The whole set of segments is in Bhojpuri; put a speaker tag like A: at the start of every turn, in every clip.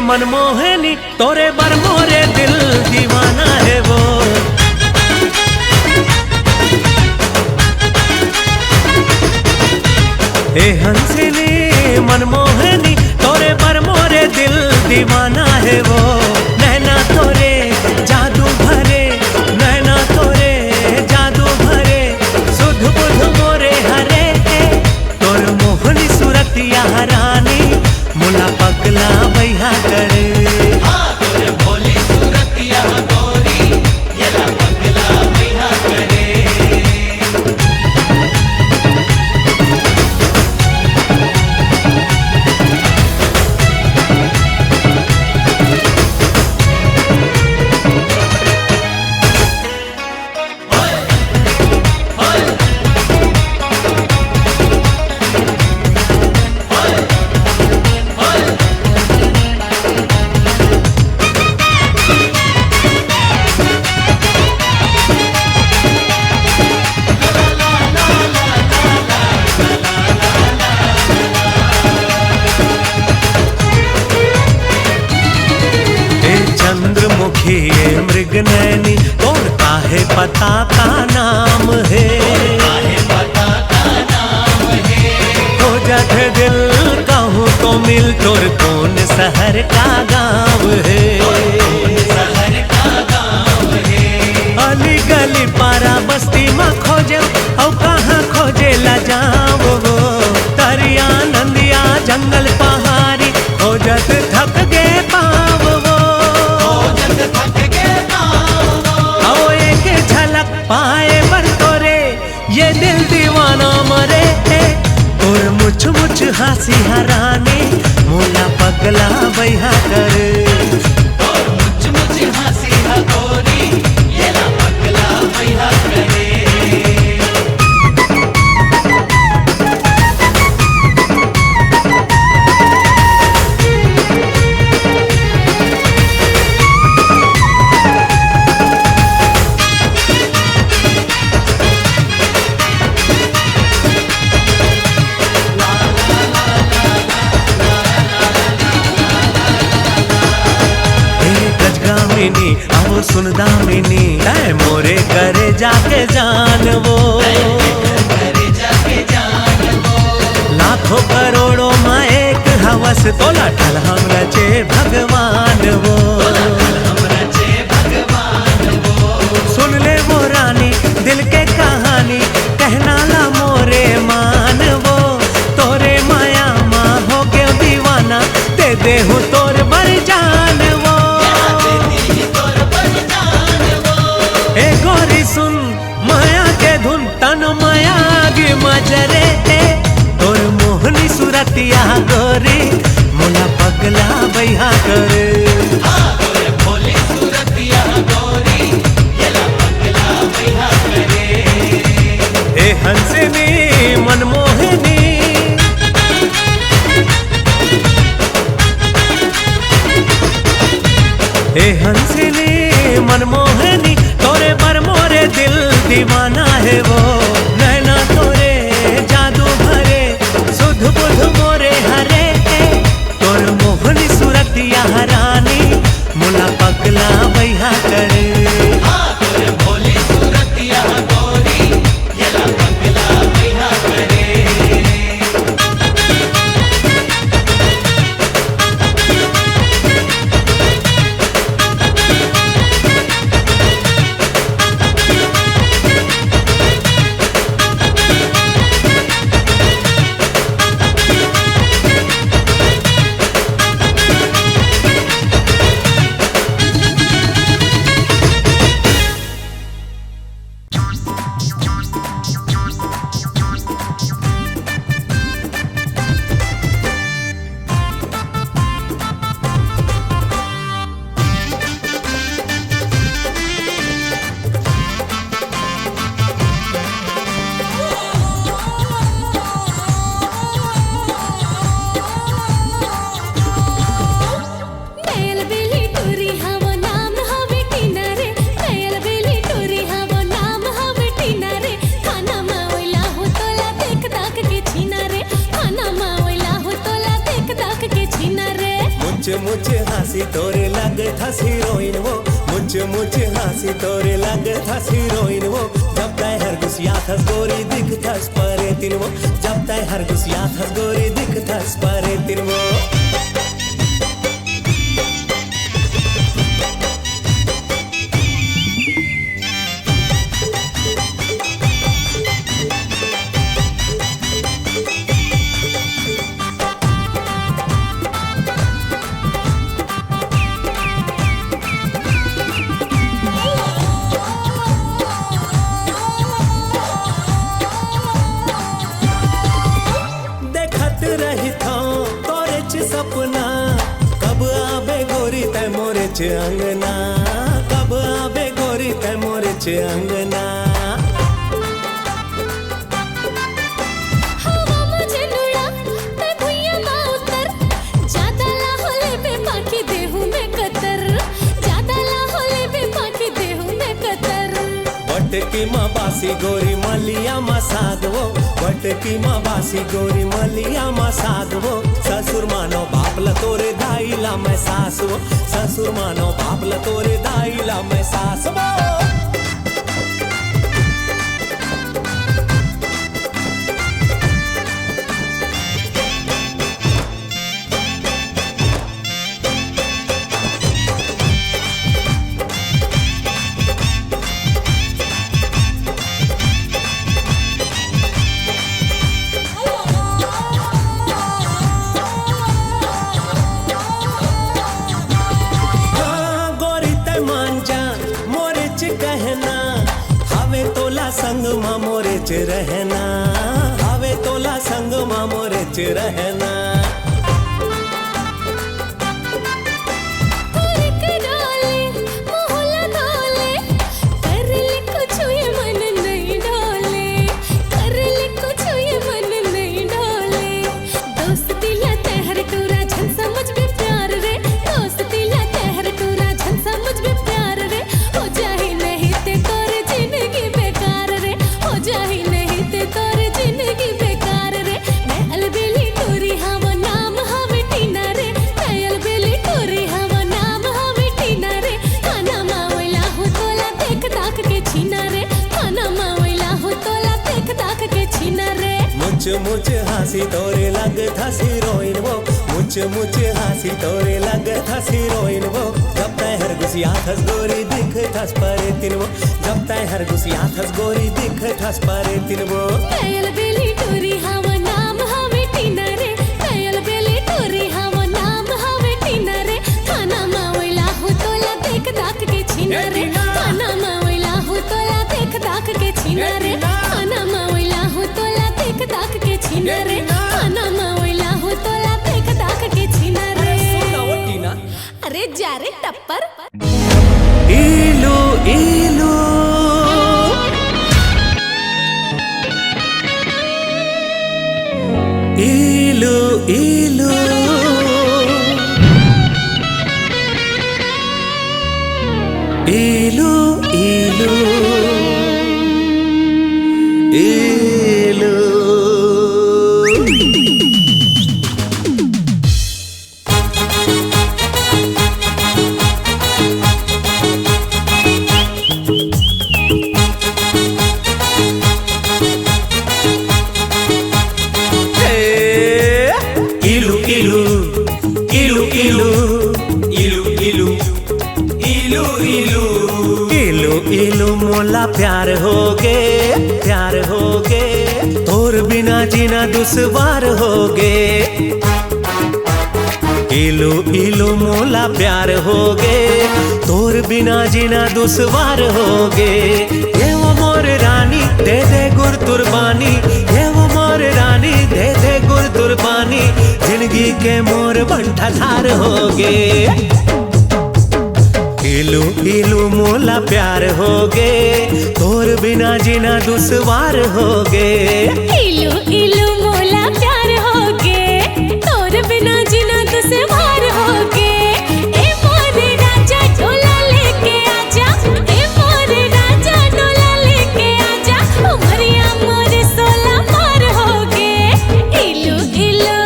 A: मनमोहनी तोरे बर मोरे दिल दीवाना है वो। ए हंसिनी मनमोहनी तोरे बर मोरे दिल दीवाना है वो। नैना तोरे जादू भरे, नैना तोरे जादू भरे, सुध बुध मोरे हरे। तोर मोहनी सूरतिया रानी मुला पगला बैहा करे।
B: तोरे भोली सूरतिया गोरी येला पगला बैहा करे।
A: चंद्रमुखी ये मृग नैनी तोर काहे पता का नाम है।
B: पता का नाम है।
A: हो जाते दिल कहूँ तो मिल तोर कौन शहर का गाँव है।
B: शहर का गाँव है।
A: अली गली पारा बस्ती में खोजे औ कहाँ खोजे ला जाओ वो। दरिया नंदिया जंगल पहाड़ी खोजत थक गे पाव वो। आओ एक झलक पाए बर तोरे ये दिल दीवाना मरे। तोर मुछ मुछ हंसी हरानी मोला पगला बैहा करे।
B: और मुझ मुझ हंसी हा गोरी येला पगला बैहा करे।
A: गजगामिनी आओ सुन दामिनी ऐ मोरे करे जाके जान वो।
B: करे जाके जान वो।
A: लाखों करोड़ों में एक हवस तोला ठल हम रचे भगवान वो।
B: हम रचे भगवान वो।
A: सुन ले वो रानी दिल के कहानी कहना ला मोरे मान वो। तोरे माया माँ हो गयो दीवाना दे दे हूँ तोर बर जान वो। ए गोरी सुन माया के धुन तन माया गे मजरे। तोर मोहनी सूरतिया गोरी मोला पगला बैहा करे।
B: तोरे भोली सूरतिया गोरी येला पगला बैहा करे।
A: ए हंसिनी मनमोहनी ए हंसिनी मनमोहनी तोरे बर मोरे दिल दीवाना है वो। नैना तोरे जादू भरे, सुध बुध मोरे हरे। तोर मोहनी सूरतिया रानी मुला पगला बैहा करे।
B: तोरे भोली सूरतिया गोरी येला पगला बैहा करे।
A: तोरे लग थस हीरोइन वो मुझ हंसी तोरे लग थस हीरोइन वो जब तय हर गुसिया थस गोरी दिख थस परे तिन वो जब तय हर गुसिया थस गोरी दिख थस परे तिन वो सपना कब आबे गोरी तै मोरे च अंगना कब आबे गोरी तै मोरे च अंगना
C: हवा मुझे लुड़ा तै भुइया मा उतर ज्यादा लाहौले पे पाखी देहू में कतर ज्यादा लाहौले पे पाखी देहू में कतर
A: वटकी मा बासी गोरी मलिया मा सागवो वटकी मा बासी गोरी मलिया मा सागवो ससुर मानो बापला तोरे दाईला मैं सासवो ससुर मानो बापला तोरे दाईला मैं सासवो संग मा मोरे च रहना हवे तोला संग मा मोरे च रहना मुझ हंसी तोरे लग थस हीरोइन वो मुझ हंसी तोरे लग थस हीरोइन वो जब तय हर गुसिया थस गोरी दिख थस परे तिन वो जब तय हर गुसिया थस गोरी दिख थस परे तिन वो
C: कयल बेली टोरी हवा नाम हवे टीना रे कयल बेली टोरी हवा नाम हवे टीना रे खाना मावला हो तोला देख दाख के छीना रे खाना मावला हो तोला देख दाख के छीना रे खाना मावला हो तोला देख दाख के छीना रे खाना मावला हो तोला देख दाख के छीना रे अरे जा रे टप्पर
A: इलू इलू इलू इलू इलू इलू इलू इलू मोला प्यार होगे तोर बिना जीना दुश्वार होगे इलू इलू मोला प्यार होगे तोर बिना जीना दुश्वार होगे ये वो मोर रानी दे दे गुर कुर्बानी ये वो मोर रानी दे दे गुर कुर्बानी जिंदगी के मोर बंठा धार होगे इलू इलू मोला प्यार होगे तोर बिना जीना दुश्वार होगे
C: इलू इलू मोला प्यार होगे तोर बिना जीना दुश्वार होगे ए मोर राजा डोला लेके आजा ए मोर राजा डोला लेके आजा उमरिया मोर सोला मार होगे इलू इलू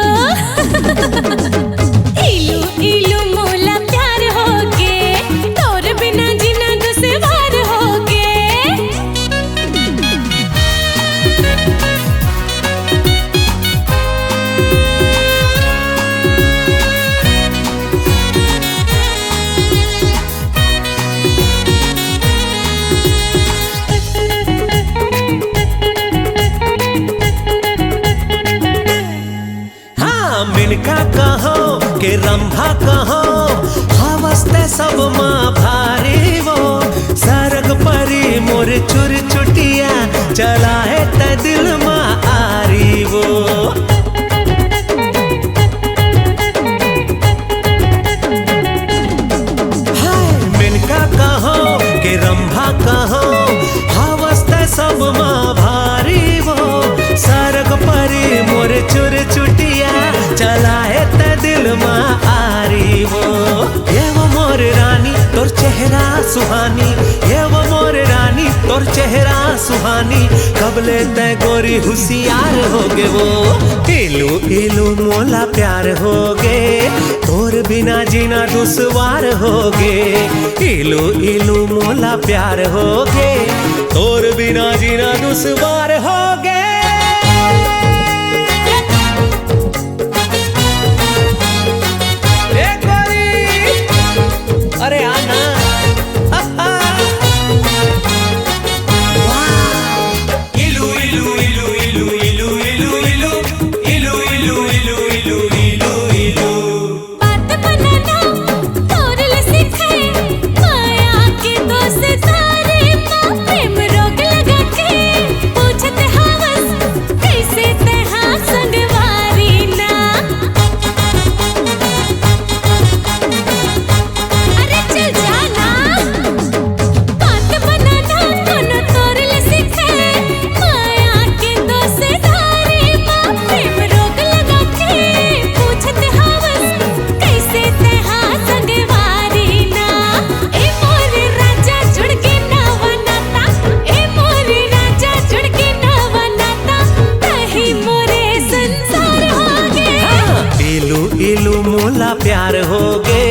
C: इलू इलू मोला प्यार
A: रंभा कहो हवस्ते सब माँ भारी वो सरग परी मोर चुर चुटिया चलाए त दिल माँ आरी वो मिनका कहो के रंभा कहो हवस्ते सब माँ भारी वो सरग परी मोर चुर चुटिया चलाए त दिल माँ आरी वो ये वो मोर रानी तोर चेहरा सुहानी ये वो मोर रानी तोर चेहरा सुहानी कबले तय गोरी होशियार होगे वो इलू इलू मोला प्यार होगे तोर बिना जीना दुश्वार होगे इलू इलू मोला प्यार होगे तोर बिना जीना दुश्वार होगे अरे आना इलू इलू इलू इलू इलू इलू इलू इलू इलू इलू इलू इलू इलू
C: बात बनाना तोरल सिखे माया के दोस्त सारे माँ प्रेम रोग लगा के पूछते हवस कैसे तेहा संगवारी ना अरे चल जाना बात बनाना कोनो तोरल सिखे माया के दोस्त सारे माँ प्रेम रोग लगा के पूछते हवस कैसे तेहा संगवारी ना ए मोर राजा जुड़ के नवा नाता ए मोर राजा जुड़ के नवा नाता तही मोरे संसार होगे
A: इलू इलू मोला प्यार होगे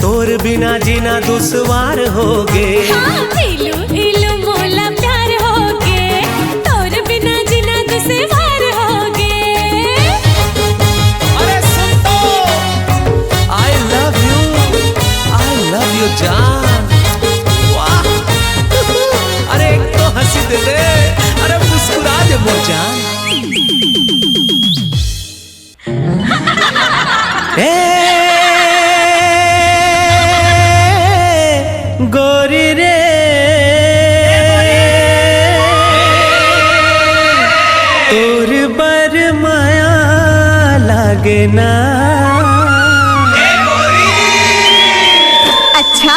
A: तोर बिना जीना दुश्वार होगे
C: हाँ इलू इलू मोला प्यार होगे तोर बिना जीना दुश्वार होगे
A: अरे सुन तो आई लव यू जान वाह अरे एक तो हंसी दे दे अरे मुस्कुरा दे मोर जान गोरी रे तोर बर माया लागे ना
C: अच्छा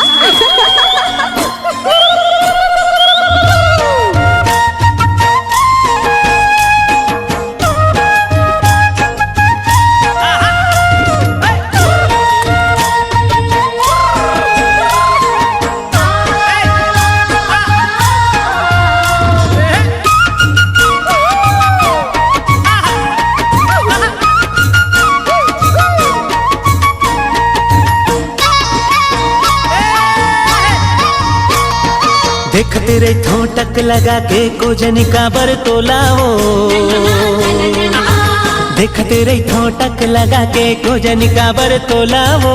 A: देख तेरे ठोटक लगा के कोजनी का बर तोलाओ देख तेरे ठोटक लगा के कोजनी का बर तोलाओ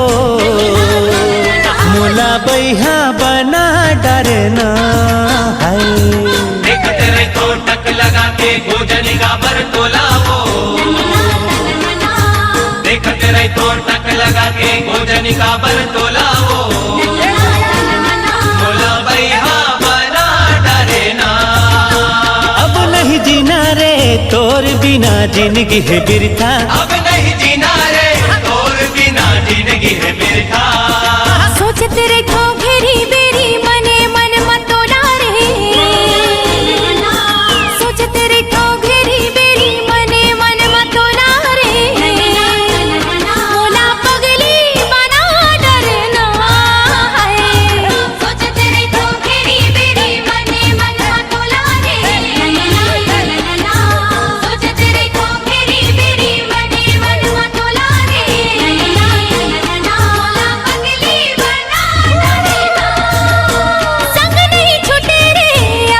A: मोला बैहा बना डरना है
B: देख तेरे ठोटक लगा के भोजन का बर तोलावो देख तेरे ठोटक लगा के भोजन का बर तोलावो मोला बैहा बना डरेना
A: अब नहीं जीना रे तोर बिना जिंदगी है बिरथा
B: अब नहीं जीना रे और बिना जिंदगी है बिरथा
C: सोच तेरे को घेरी बेरी मने मन मतोला रे सोच तेरे को घेरी बेरी मने मन मतोला रे मोला पगली बना डरना है सोच तेरे को घेरी बेरी मने मन मतोला रे सोच तेरे को घेरी बेरी मने मन मतोला रे मोला पगली बना डरना संग नहीं छूटे रे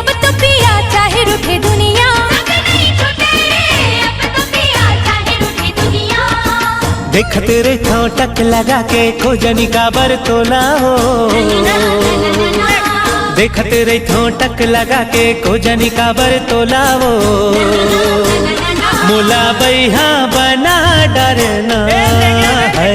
C: अब तो पिया चाहे रूठे दुनिया संग नहीं छूटे रे अब तो पिया चाहे रूठे दुनिया
A: देख तेरे ठोटक लगा के खोजनी का बर तोलाओ देख तेरे ठोटक लगा के खोजनी का बर तोलाओ मोला बैहा बना डरना है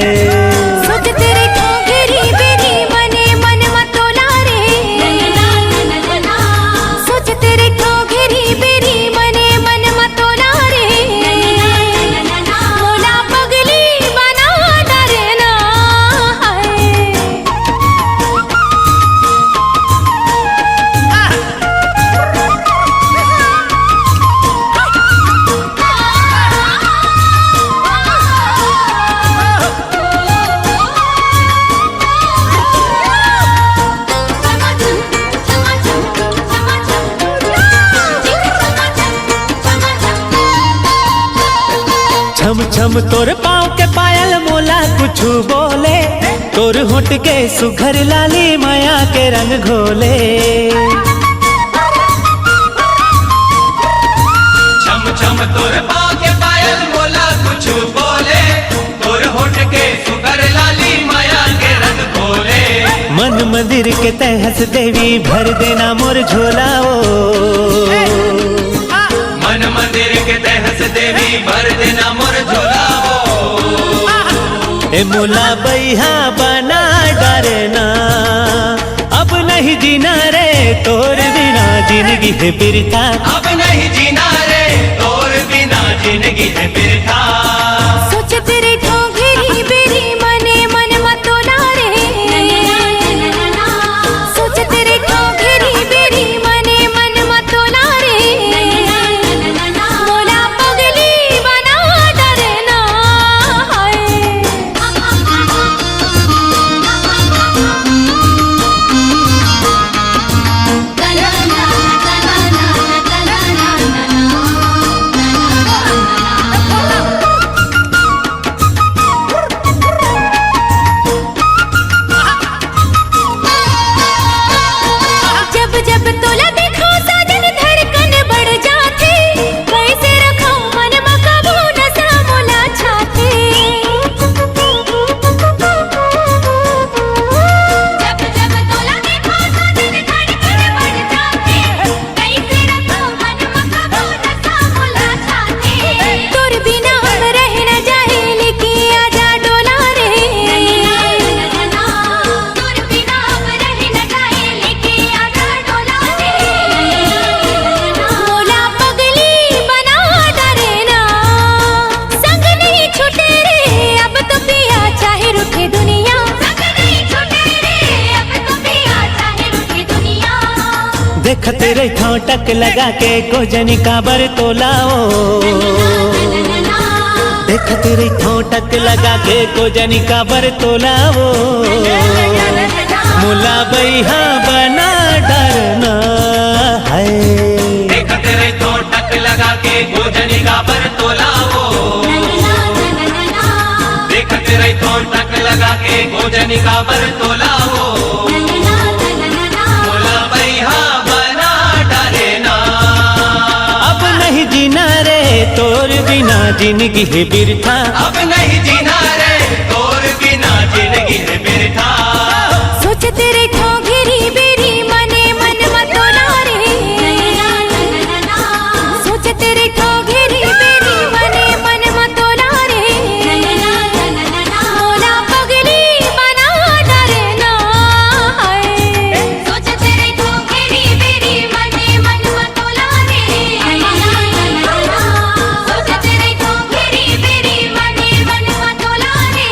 A: छम तोर पाँव के पायल मोला कुछ बोले, तोर होठ के सुघर लाली माया के रंग घोले।
B: छम छम तोर पाँव के पायल मोला कुछ बोले, तोर होठ के सुगर लाली माया के रंग घोले।
A: मन मंदिर के तहस देवी भर देना मोर झोला ओ।
B: मन मंदिर के तहस देवी भर देना मोर झोला हो।
A: ए मोला बैहा बना डरना, अब नहीं जीना रे तोर बिना जिंदगी है बिरथा।
B: अब नहीं जीना रे तोर बिना जिंदगी है बिरथा।
C: सोच तेरे ठोंगेरी बेरी मने मन मतोला रे। सोच तेरे ठोंगेरी बेरी मने मन मतोला रे। मोला पगली बना डरना हाय। जब जब तोला देखो साजन धड़कन बढ़ जाती, कैसे रखो मन में काबू नशा मोला छाती। जब जब तोला देखो साजन धड़कन बढ़ जाती, कैसे रखो मन में काबू नशा मोला छाती। तोर बिना हम रह न जाए लेके आजा डोला रे। तोर बिना हम रह न जाए लेके आजा डोला रे। मोला पगली बना डरना, संग नहीं छूटे रे अब तो पिया चाहे रुके दुनिया। संग नहीं छूटे रे अब तो पिया चाहे रुके दुनिया।
A: देखते रही था टक लगा के गोजनी काबर तोलाओ। देखते रही था टक लगा के गोजनी काबर तोलाओ। मोला बैहा बना डरना है।
B: देखते रहे तो टक लगा के गोजनी का पर तोला हो। देखते रहे तो टक लगा के गोजनी का पर तोला हो। मोला बैहा बना डरेना।
A: अब नहीं जीना रे तोर बिना जिंदगी है बिरथा।
B: अब नहीं जीना रे तोर बिना जिंदगी है बिरथा।
C: सोच तेरे ठोंगेरी बेरी मने मन मतोला रे। सोच तेरे ठोंगेरी बेरी मने मन मतोला रे। मोला पगली बना डरना हाय। सोच तेरे ठोंगेरी बेरी मने मन मतोला रे। सोच तेरे ठोंगेरी बेरी मने मन मतोला रे।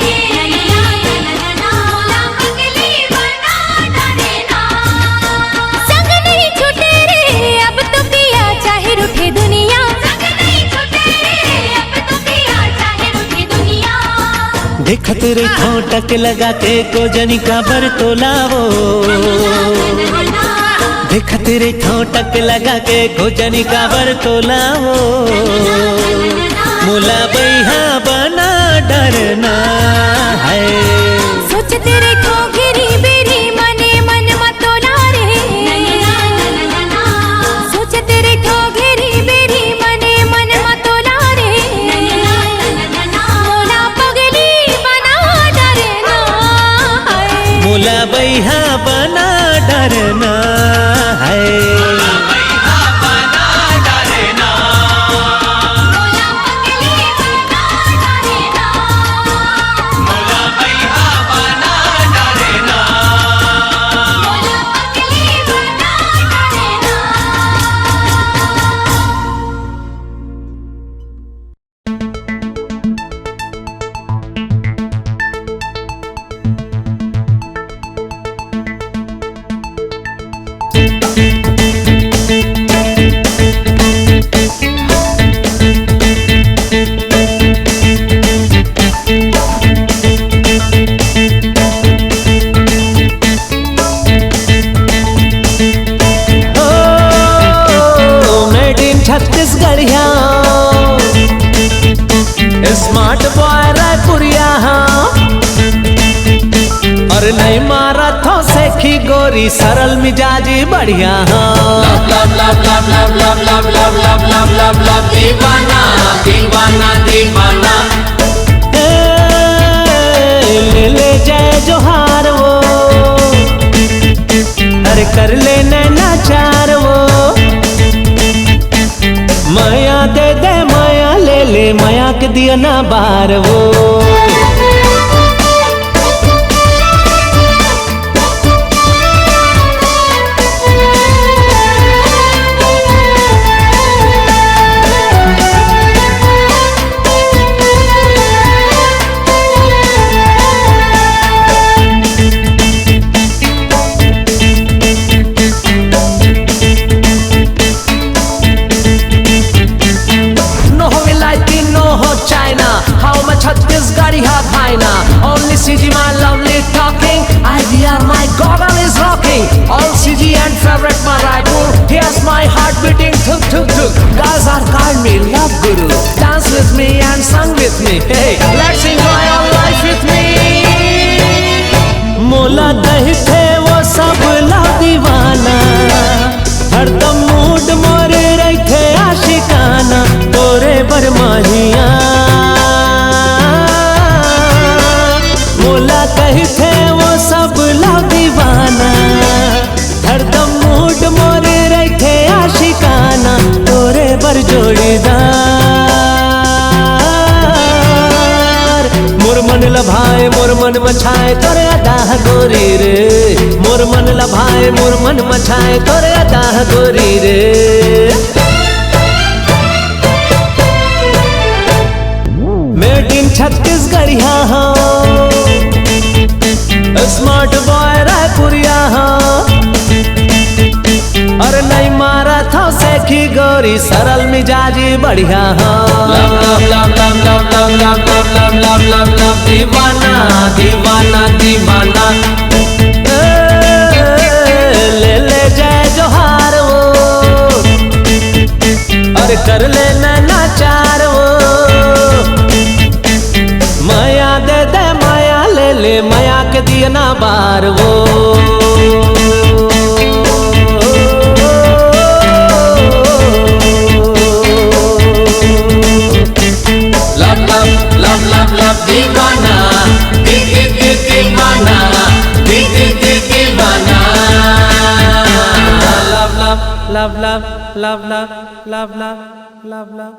C: मोला पगली बना डरना, संग नहीं छूटे रे अब तो पिया चाहे रूठे दुनिया। संग नहीं छूटे रे अब तो पिया चाहे रूठे दुनिया।
A: देखते रही था टक लगा के गोजनी काबर तोलाओ। देखते रही था टक लगा के गोजनी काबर तोलाओ। मोला बैहा बना डरना है।
C: सोच तेरे ठोंगेरी बेरी मने मन मतोला रे। सोच तेरे ठोंगेरी बेरी मने मन मतोला रे। मोला पगली बना डरना हाय।
A: मोला बैहा बना डरना है।
B: बैहा बना डरेना।
C: मोला पगली बना डरना।
B: मोला बैहा बना डरेना।
C: मोला पगली बना डरना।
A: अरे नहीं मारा थो सेखी गोरी सरल मिजाजी बढ़िया हाँ।
B: Love love love love love love love love love love love दीवाना दीवाना दीवाना।
A: ले ले जय जोहार वो, अरे कर ले नैना चार वो, माया दे दे माया ले ले माया के दिया ना बार वो। Only CG my lovely talking, IVR my goggle is rocking. All CG and favorite my Raipur, here's my heart beating thuk thuk thuk. Guys are called me love guru, dance with me and sing with me. Hey, let's enjoy our life with me. मोला दही थे वो सब ला दीवाना, हरदम मूड मोरे रखे आशिकाना तोरे बरमाहिया। मोला कही थे वो सब ला दीवाना, हरदम मूड मोरे रखे आशिकाना तोरे बर जोड़ीदार। मोर मन लभाए मोर मन मछाए तोरे अदा गोरी रे, मोर मन लभाए मोर मन मछाए तोरे अदा गोरी रे। मेड इन छत्तीसगढ़ हाँ, स्मार्ट बॉय रायपुरिया हाँ। और नहीं मारा था सेखी गोरी सरल मिजाजी बढ़िया हाँ।
B: Love love love love love love love love love love love दीवाना दीवाना दीवाना।
A: ले ले जय जोहार वो, और कर ले नैना चार वो, माया दे दे माया ले ले माया के दिया ना बार वो।
B: Love love love love love दीवाना दीवाना दीवाना।
A: Love love love love love love love love love.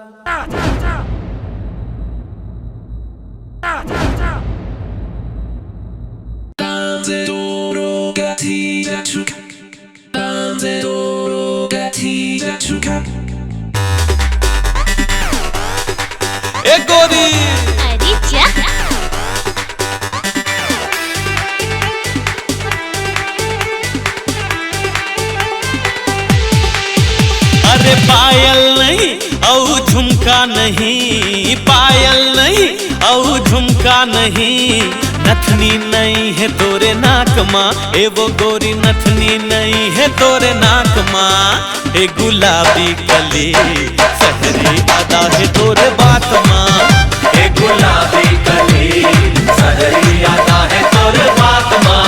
B: एक गोरी
C: अरे जा
D: अरे पायल नहीं औ झुमका नहीं, पायल नहीं औ झुमका नहीं, नथनी नहीं है तोरे नाक माँ ए वो गोरी, नथनी नहीं है तोरे नाक माँ ए गुलाबी कली सहरी अदा है तोरे बात माँ ए गुलाबी कली सहरी अदा है तोरे बात माँ।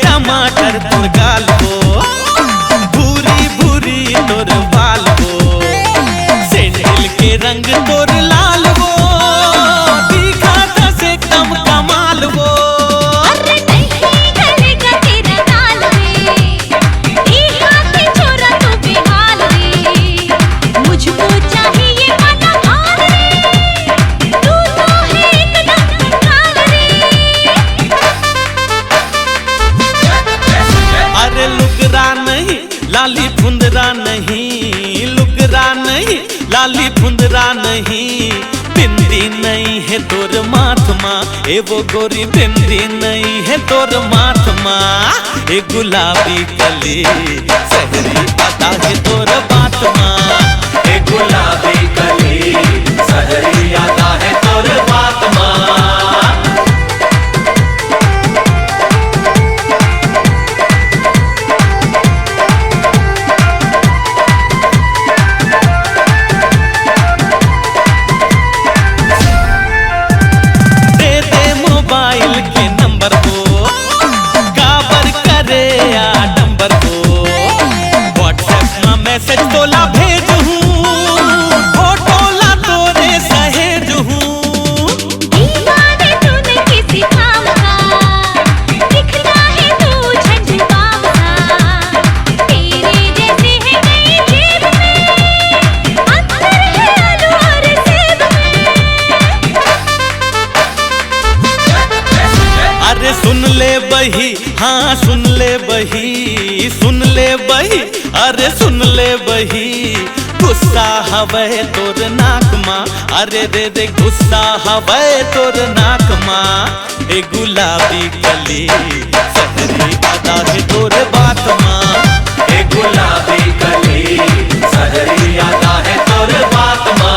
D: टमाटर तोर गाल को, भूरी भूरी तोर बाल को, सैंडल के रंग तोर लाल वो, दिखा दस एकदम कमाल वो।
C: अरे नहीं गलेगा तेरा दाल रे, ई हाथी छोरा तू बेहाल
D: नहीं, लाली फुंदरा नहीं, बिंदी नहीं है तोर माथ माँ, ए वो गोरी बिंदी नहीं है तोर माथ माँ, ए गुलाबी कली सहरी अदा है तोर बात माँ, ए गुलाबी कली सहरी अदा है तोर बात माँ। मैसेज तोला भेज हूँ, फोटो ला तोरे सहेज हूँ।
C: दीवाने तूने किसी काम का, दिखना है तू झंझुआम सा। तेरे जैसे है कई जेब में, अंदर है आलू और सेब में।
D: अरे सुन ले बही, हाँ सुन ले बही, सुन ले बही, अरे सुन ले बही, गुस्सा हवे तोर नाक माँ, अरे रे रे गुस्सा हवे तोर नाक माँ, ए गुलाबी कली सहरी अदा है तोर बात माँ, ए गुलाबी कली सहरी अदा है तोर बात माँ।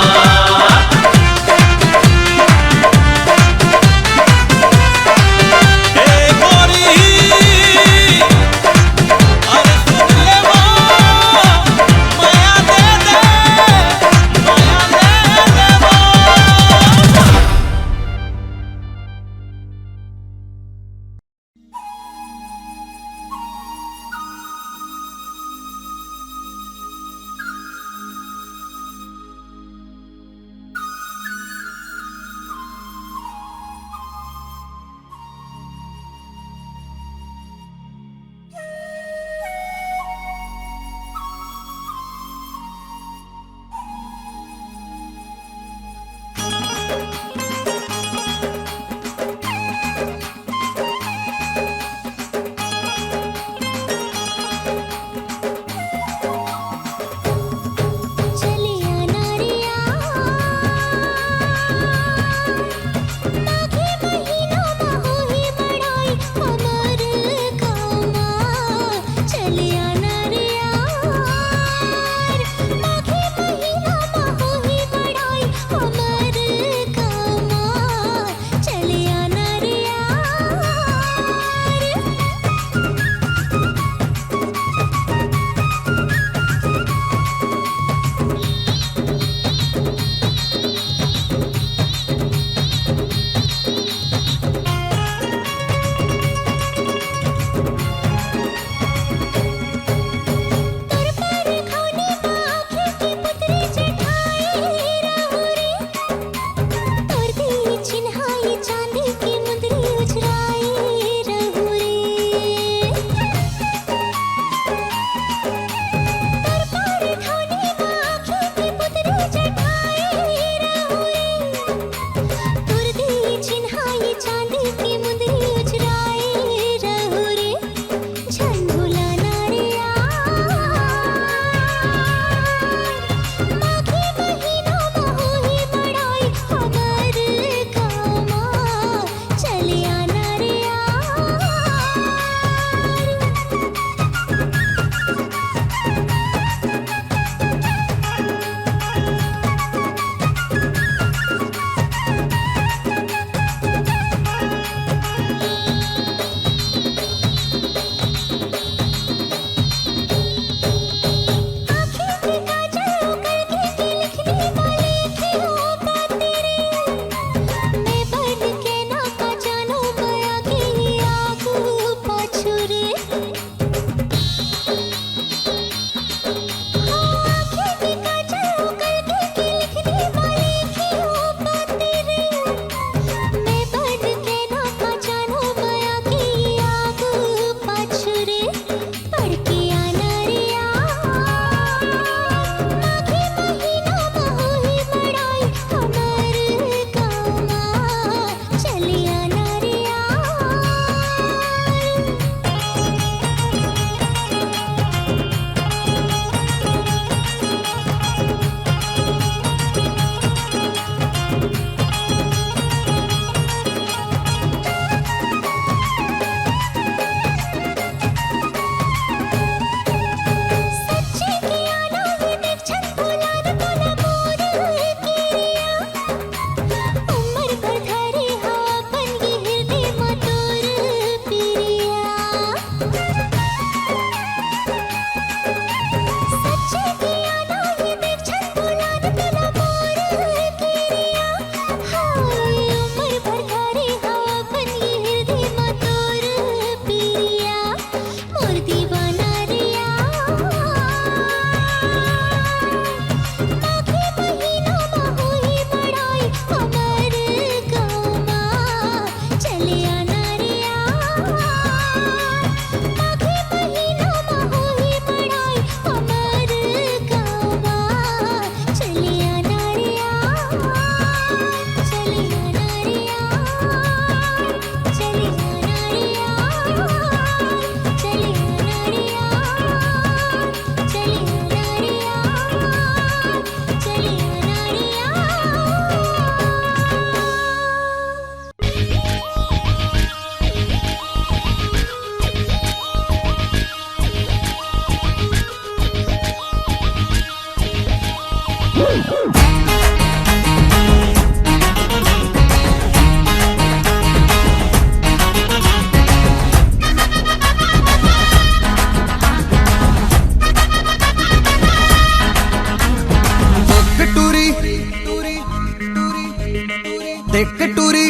E: देख टूरी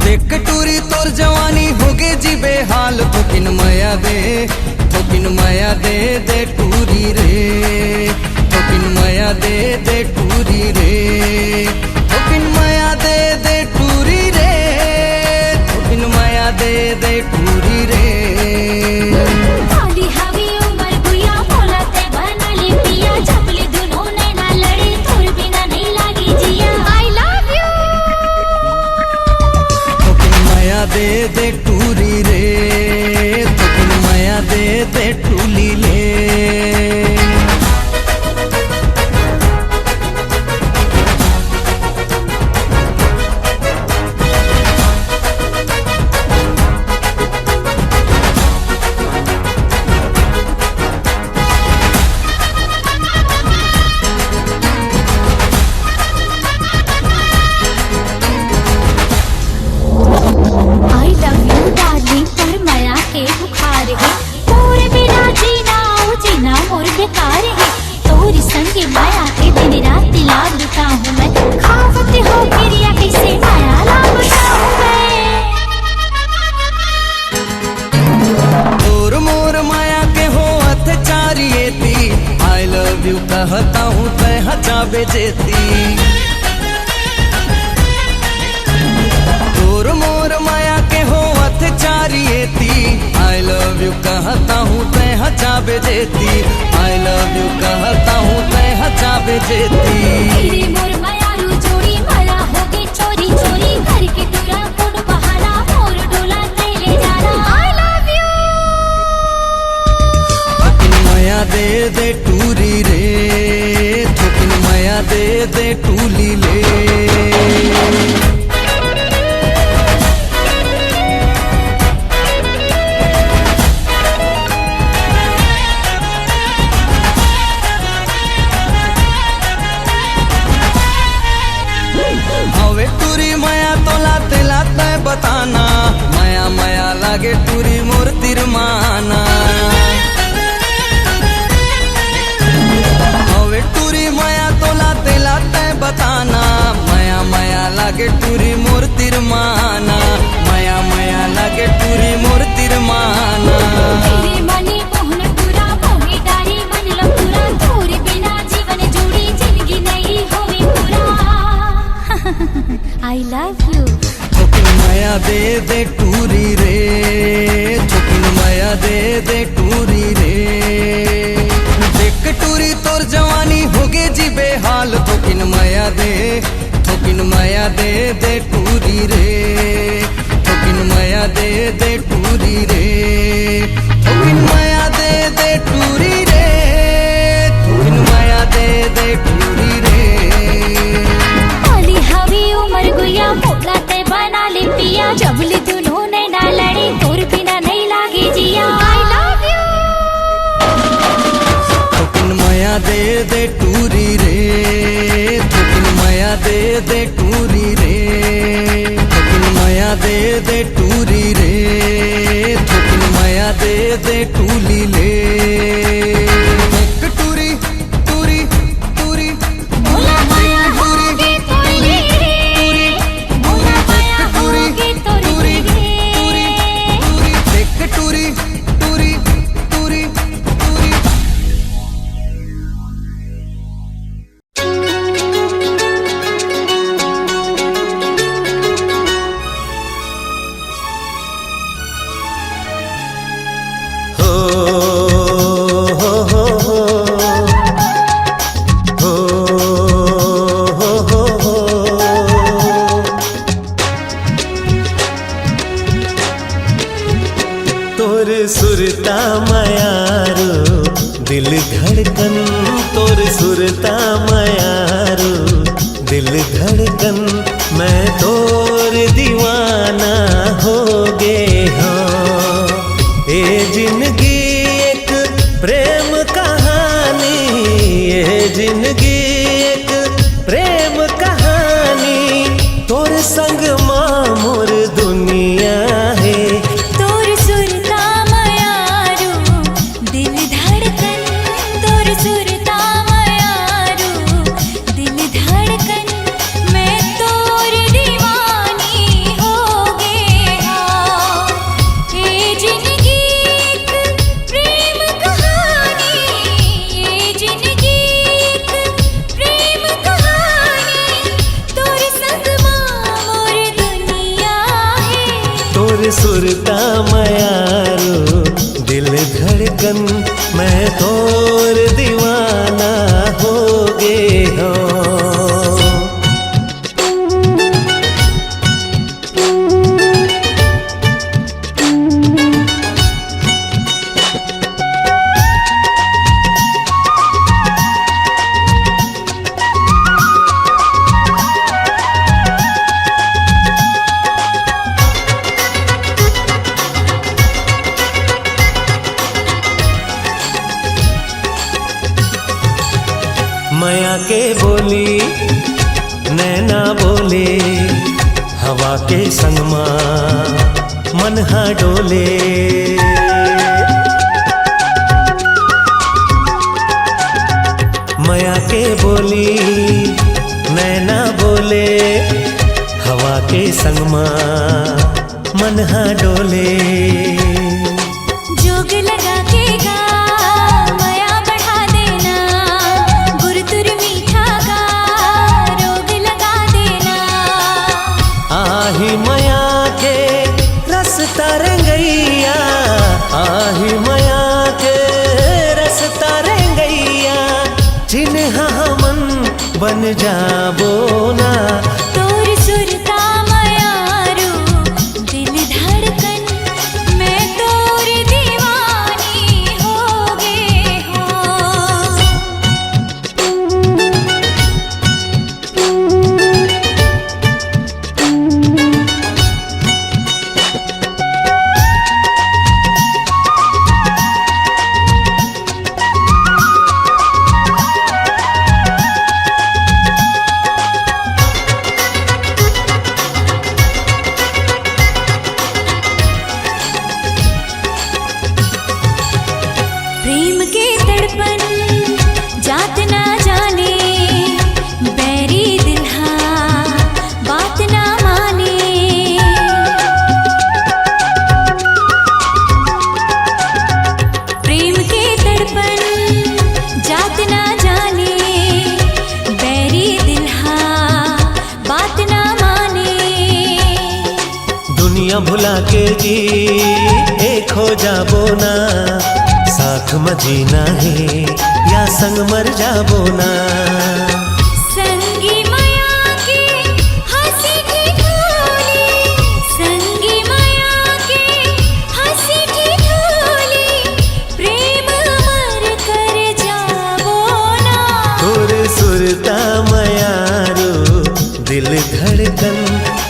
E: देख टूरी तोर जवानी होगे जी बेहाल थोकिन माया दे दे टूरी रे थोकिन माया दे टूरी रे थोकिन माया दे टूरी रे थोकिन माया दे टूरी रे
C: काली हवी उमर गुया बोलते बना ले पिया जबले दोनों नैना लड़े तोर बिना नहीं लागी जिया आई लव यू
E: थोकिन माया दे टूरी रे थोकिन माया दे टूली ले
C: आई लव यू डार्लिंग पर माया के बुखार है तोरे बिना जीना मोर बेकार है तोरी संग माया के दिन रात लाग लुटा हूँ मैं खावत हो क्रिया कैसे माया लाग लुटा हूँ मैं
E: और मोर माया के हो अत्याचारिये थी आई लव यू कहता हूँ तय हचाबे जेती और मोर माया के हो अत्याचारिये थी आई लव यू कहता हूँ तय हचाबे जेती आई लव यू कहता हूँ तय हचाबे जेती
C: तेरे मोर मायारू जोड़ी माया होगी चोरी चोरी करके तुरा कौन बहाना मोर डोला ले जाना आई लव यू
E: थोकिन माया दे टूरी रे थोकिन माया दे टूली ले हवे टूरी माया तो लाते लाते बताना माया माया लागे टूरी मोर तिरमाना हवे टूरी माया तो लाते लाते बताना माया माया लागे टूरी मोर तिरमाना माया माया लागे टूरी मोर तिरमाना
C: तेरे मने मोहन पूरा मोहे डारी मन लपूरा तोरे बिना जीवन जोड़ी जिंदगी नहीं होवे पूरा आई लव यू
E: थोकिन माया दे टूरी रे थोकिन माया दे टूरी रे देख टूरी तोर जवानी होगे जी बेहाल थोकिन माया दे टूरी रे थोकिन माया दे टूरी रे थोकिन माया दे टूरी रे थोकिन माया दे टूरी रे
C: काली हवी उमर गुया बोलते बना ले पिया जबले दोनों नैना लड़े तोर बिना नहीं लागे जिया आई लव यू
E: थोकिन माया दे टूरी रे थोकिन माया दे टूरी रे थोकिन माया दे टूरी रे थोकिन माया दे टूली ले देख टूरी टूरी टूरी
C: भोला माया होगे तोरी रे भोला माया होगे तोरी रे
E: देख टूरी टूरी टूरी टूरी
A: तोर सुरता मायारो दिल धड़कन तोर सुरता मायारो दिल धड़कन मैं तोर दीवाना हो गे हाँ ए जिंदगी धड़कन मैं तोर दीवाना हो गे हो। माया के बोली नैना बोले, हवा के संग मन हा डोले। माया के बोली नैना बोले, हवा के संग मन हा डोले।
C: जोग लगा के गा माया बढ़ा देना, गुर तुर मीठा गा रोग लगा देना।
A: आही माया के रस तरंगैया, आही माया के रस तरंगैया, जिन्हा मन बन जाबो ना।
C: तोर सुरता मायारू दिल धड़कन, मैं तोर दीवानी हो गे हो। प्रेम के तड़पन जात ना जाने, बैरी दिल हाँ बात ना माने। प्रेम के तड़पन जात ना जाने, बैरी दिल हाँ बात ना माने।
A: दुनिया भुला के जी एक हो जाबो ना, साथ में जीना है या संग मर जाबो ना।
C: संगी माया के हंसी ठिठोली, संगी माया के हंसी ठिठोली, प्रेम अमर कर जाबो ना।
A: तोर सुरता मयारो दिल धड़कन,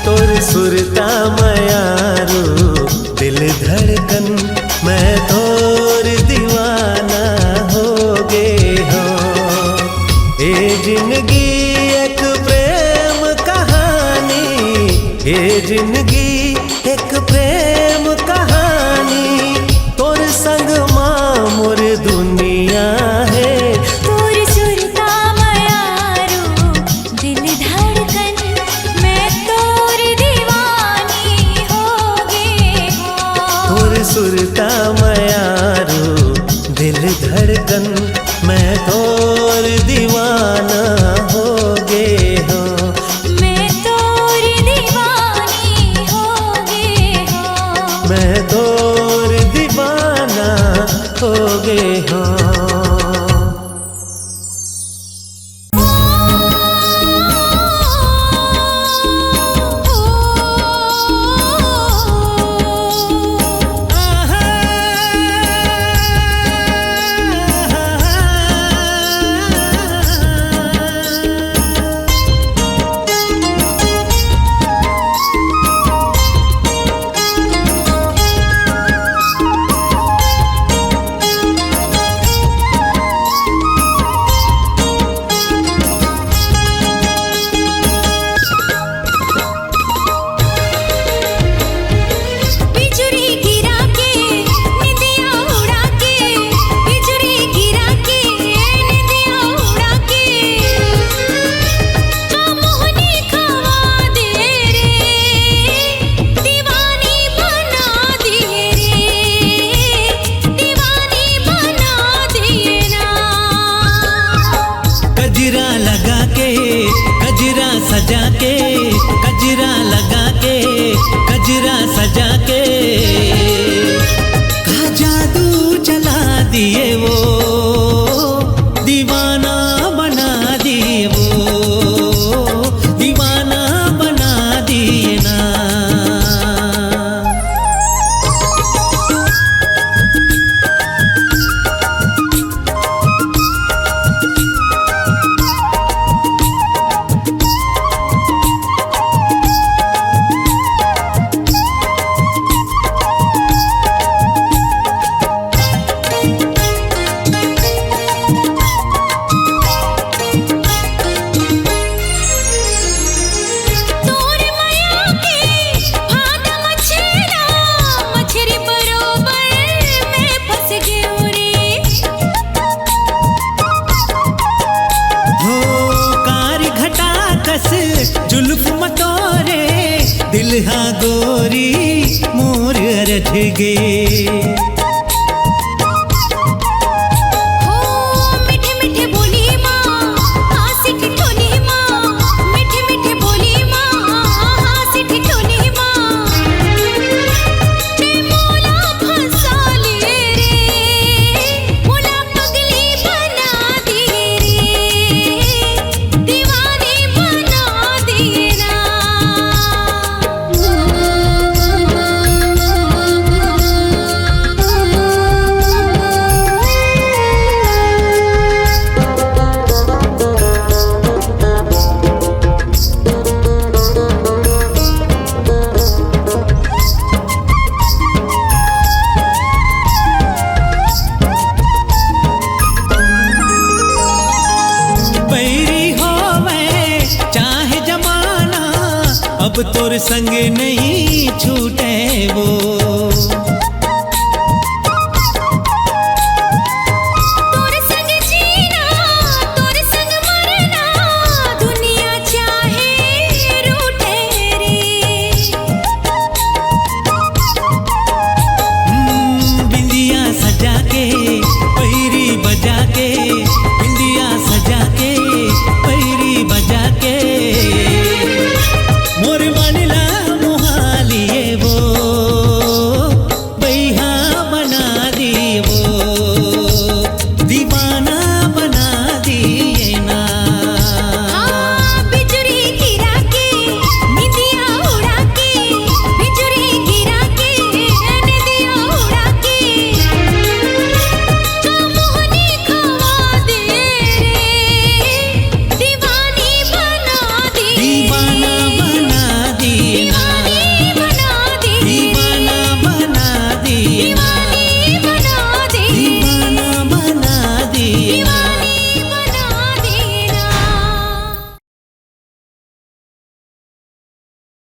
A: तोर सुरता मयारो दिल धड़कन, मैं तोर दीवाना हो गे हो। ए जिंदगी एक प्रेम कहानी, ए जिंदगी एक प्रेम कहानी, तोर संग मोर दुनिया है।
C: तोर सुरता मायारू दिल धड़कन, मैं तोर दीवानी हो गे हो।
A: तोर सुरता मयारो दिल धड़कन, मैं तोर दीवाना हो गे हो।
C: मैं तोर दीवानी हो गे हो।
A: मैं तोर दीवाना हो गे हो। उलझ गे।
C: हो मीठे मीठे बोली माँ हासी ठिठोली माँ, मीठे मीठे बोली माँ हासी ठिठोली माँ, ते मोला फंसा लिए रे, मोला पगली बना दिए रे, दीवानी बना दिए ना।
A: बैरी होवे चाहे जमाना, अब तोर संग नहीं छूटे वो।